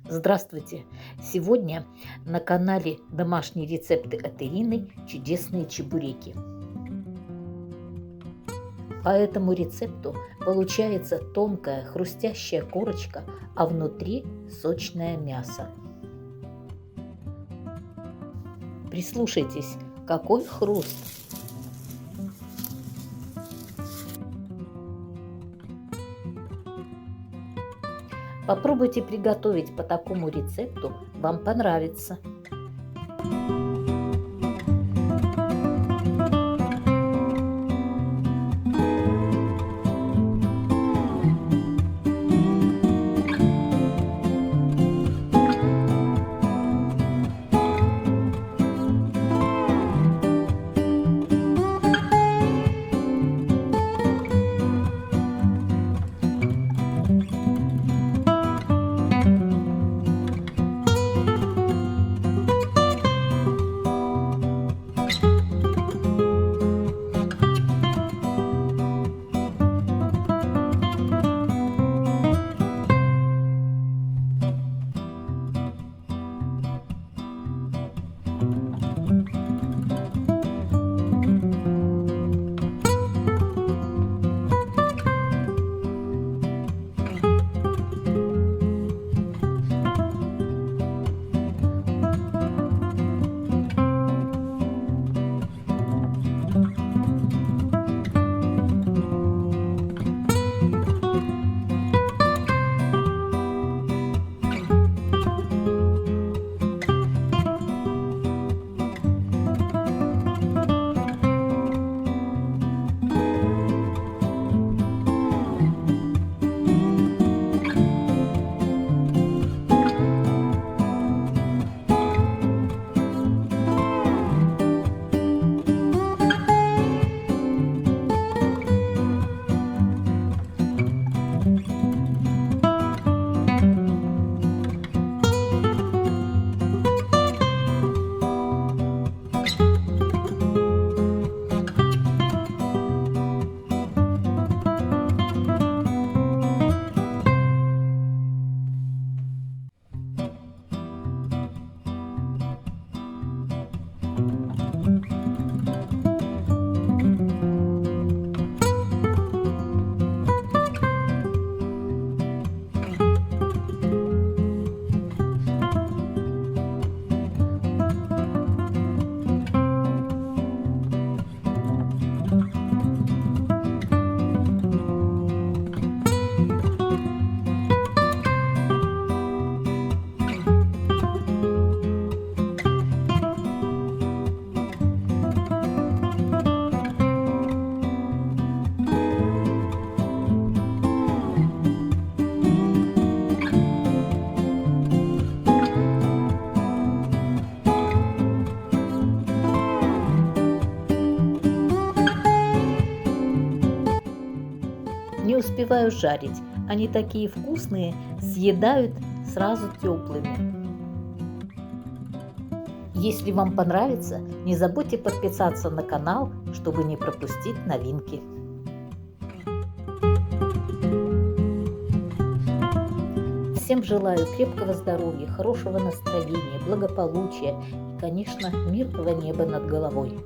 Здравствуйте! Сегодня на канале «Домашние рецепты» от Ирины чудесные чебуреки. По этому рецепту получается тонкая хрустящая корочка, а внутри сочное мясо. Прислушайтесь, какой хруст! Попробуйте приготовить по такому рецепту, вам понравится. Не успеваю жарить, они такие вкусные, съедают сразу теплыми. Если вам понравится, не забудьте подписаться на канал, чтобы не пропустить новинки. Всем желаю крепкого здоровья, хорошего настроения, благополучия и, конечно, мирного неба над головой.